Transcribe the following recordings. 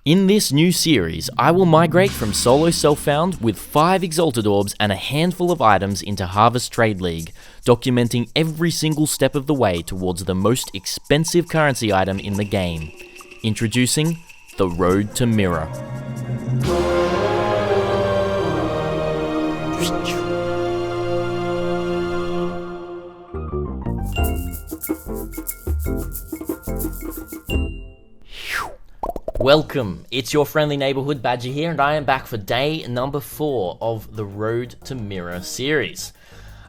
In this new series, I will migrate from solo self-found with 5 Exalted Orbs and a handful of items into Harvest Trade League, documenting every single step of the way towards the most expensive currency item in the game. Introducing the Road to Mirror. Welcome, it's your friendly neighbourhood Badger here, and I am back for day number 4 of the Road to Mirror series.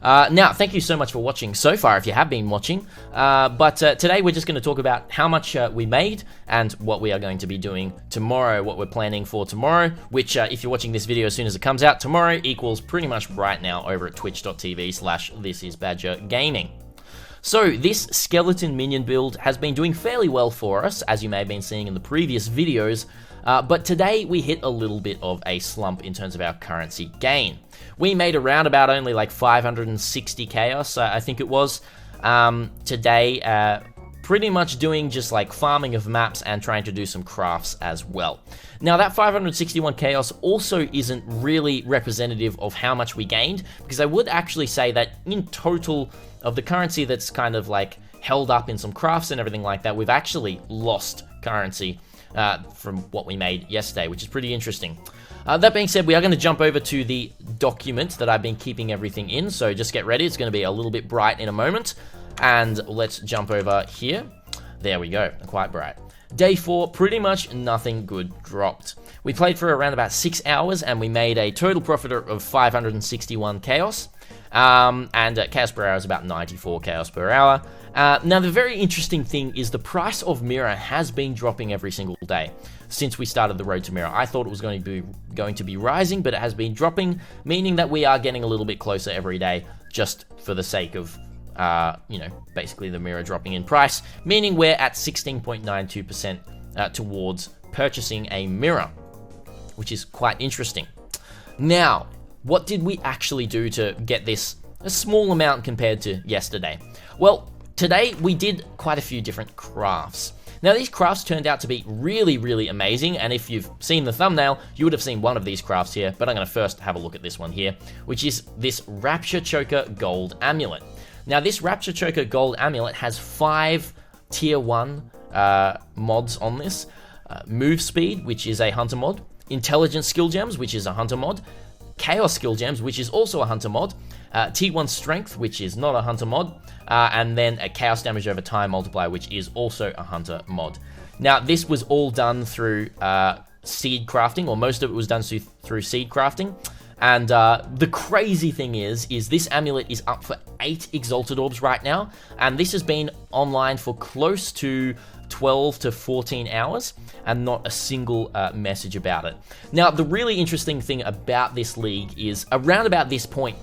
Now, thank you so much for watching so far, if you have been watching, but today we're just going to talk about how much we made and what we are going to be doing tomorrow, what we're planning for tomorrow, which if you're watching this video as soon as it comes out, tomorrow equals pretty much right now over at twitch.tv/thisisbadgergaming. So this skeleton minion build has been doing fairly well for us, as you may have been seeing in the previous videos, but today we hit a little bit of a slump in terms of our currency gain. We made around about only like 560 chaos, I think it was, today, pretty much doing just like farming of maps and trying to do some crafts as well. Now that 561 chaos also isn't really representative of how much we gained, because I would actually say that in total of the currency that's kind of like held up in some crafts and everything like that, we've actually lost currency from what we made yesterday, which is pretty interesting. That being said, we are going to jump over to the document that I've been keeping everything in, so just get ready. It's going to be a little bit bright in a moment, and let's jump over here. There we go, quite bright. Day 4, pretty much nothing good dropped. We played for around about 6 hours, and we made a total profit of 561 chaos. And chaos per hour is about 94 chaos per hour. Now, the very interesting thing is the price of Mirror has been dropping every single day since we started the Road to Mirror. I thought it was going to be rising, but it has been dropping, meaning that we are getting a little bit closer every day just for the sake of, basically the Mirror dropping in price, meaning we're at 16.92% towards purchasing a Mirror, which is quite interesting. Now, what did we actually do to get this a small amount compared to yesterday? Well, today we did quite a few different crafts. Now, these crafts turned out to be really, really amazing, and if you've seen the thumbnail, you would have seen one of these crafts here, but I'm going to first have a look at this one here, which is this Rapture Choker Gold Amulet. Now, this Rapture Choker Gold Amulet has 5 Tier 1 mods on this. Move Speed, which is a Hunter mod. Intelligence Skill Gems, which is a Hunter mod. Chaos Skill Gems, which is also a Hunter mod, T1 Strength, which is not a Hunter mod, and then a Chaos Damage Over Time multiplier, which is also a Hunter mod. Now, this was all done through seed crafting, or most of it was done through seed crafting, and the crazy thing is this amulet is up for 8 Exalted Orbs right now, and this has been online for close to 12 to 14 hours and not a single message about it. Now, the really interesting thing about this league is around about this point,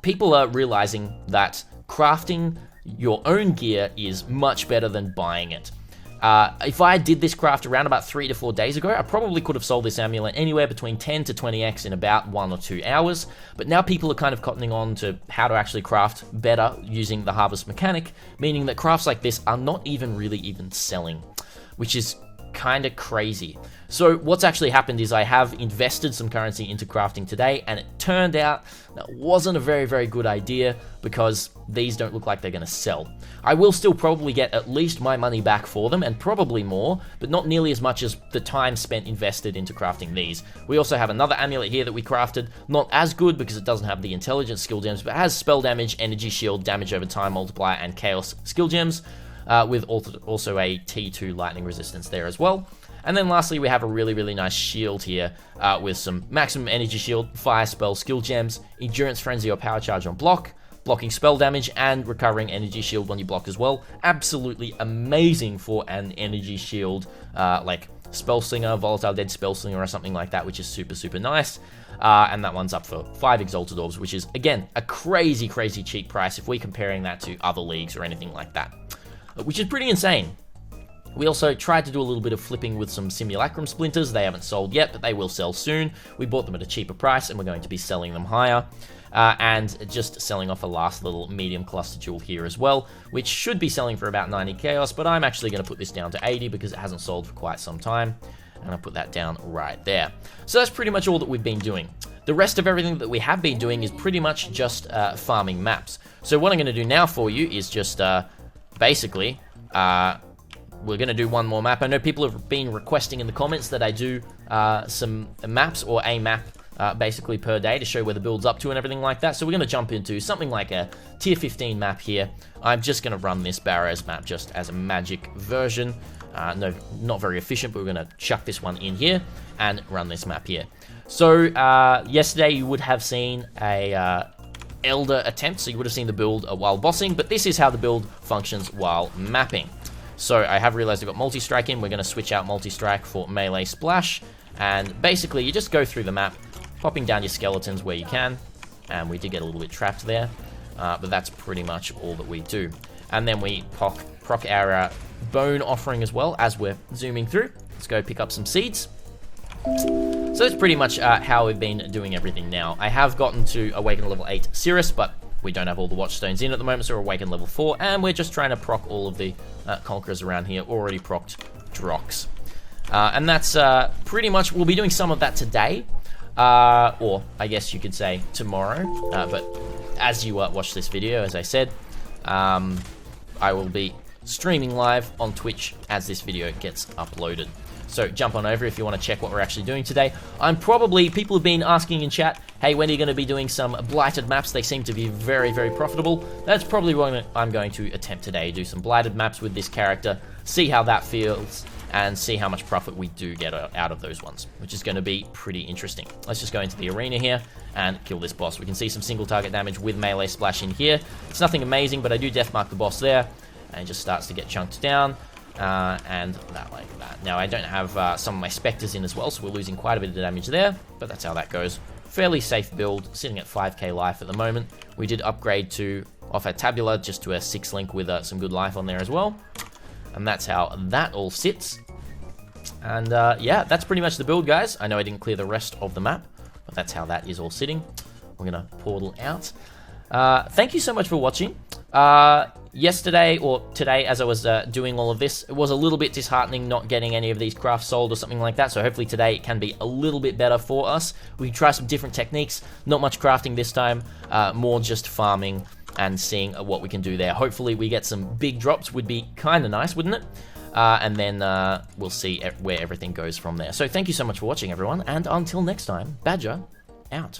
people are realizing that crafting your own gear is much better than buying it. If I did this craft around about 3 to 4 days ago, I probably could have sold this amulet anywhere between 10 to 20x in about 1 or 2 hours, but now people are kind of cottoning on to how to actually craft better using the harvest mechanic, meaning that crafts like this are not really even selling, which is kind of crazy. So what's actually happened is I have invested some currency into crafting today, and it turned out that wasn't a very, very good idea because these don't look like they're going to sell. I will still probably get at least my money back for them, and probably more, but not nearly as much as the time spent invested into crafting these. We also have another amulet here that we crafted, not as good because it doesn't have the intelligence skill gems, but it has spell damage, energy shield, damage over time multiplier, and chaos skill gems, with also a T2 lightning resistance there as well. And then lastly, we have a really, really nice shield here with some maximum energy shield, fire spell skill gems, endurance frenzy or power charge on block, blocking spell damage, and recovering energy shield when you block as well. Absolutely amazing for an energy shield like Spell Slinger, Volatile Dead Spell Slinger or something like that, which is super, super nice. And that one's up for 5 Exalted Orbs, which is, again, a crazy, crazy cheap price if we're comparing that to other leagues or anything like that, which is pretty insane. We also tried to do a little bit of flipping with some Simulacrum Splinters. They haven't sold yet, but they will sell soon. We bought them at a cheaper price, and we're going to be selling them higher. And just selling off a last little medium cluster jewel here as well, which should be selling for about 90 chaos, but I'm actually going to put this down to 80 because it hasn't sold for quite some time. And I'll put that down right there. So that's pretty much all that we've been doing. The rest of everything that we have been doing is pretty much just farming maps. So what I'm going to do now for you is just basically, we're going to do one more map. I know people have been requesting in the comments that I do some maps or a map basically per day to show where the build's up to and everything like that. So we're going to jump into something like a tier 15 map here. I'm just going to run this Barrows map just as a magic version. No, not very efficient, but we're going to chuck this one in here and run this map here. So yesterday you would have seen a Elder attempt, so you would have seen the build while bossing, but this is how the build functions while mapping. So I have realized I've got multi-strike in. We're going to switch out multi-strike for melee splash, and basically you just go through the map, popping down your skeletons where you can, and we did get a little bit trapped there, but that's pretty much all that we do. And then we proc our bone offering as well as we're zooming through. Let's go pick up some seeds. So that's pretty much how we've been doing everything now. I have gotten to Awaken level 8 Cirrus, but we don't have all the Watchstones in at the moment, so we're Awaken level 4, and we're just trying to proc all of the Conquerors around here, already procced Drox. And that's pretty much, we'll be doing some of that today, or I guess you could say tomorrow, but as you watch this video, as I said, I will be streaming live on Twitch as this video gets uploaded. So jump on over if you want to check what we're actually doing today. People have been asking in chat, hey, when are you going to be doing some blighted maps? They seem to be very, very profitable. That's probably what I'm going to attempt today, do some blighted maps with this character, see how that feels, and see how much profit we do get out of those ones, which is going to be pretty interesting. Let's just go into the arena here and kill this boss. We can see some single target damage with melee splash in here. It's nothing amazing, but I do death mark the boss there, and it just starts to get chunked down. And that like that. Now I don't have some of my Spectres in as well, so we're losing quite a bit of damage there, but that's how that goes. Fairly safe build, sitting at 5k life at the moment. We did upgrade off our Tabula just to a 6 link with some good life on there as well. And that's how that all sits. And yeah, that's pretty much the build, guys. I know I didn't clear the rest of the map, but that's how that is all sitting. We're gonna portal out. Thank you so much for watching. Yesterday or today, as I was doing all of this, it was a little bit disheartening not getting any of these crafts sold or something like that, so hopefully today it can be a little bit better for us. We can try some different techniques, not much crafting this time, more just farming and seeing what we can do there. Hopefully we get some big drops, would be kind of nice, wouldn't it? And then we'll see where everything goes from there. So thank you so much for watching, everyone, and until next time, Badger out.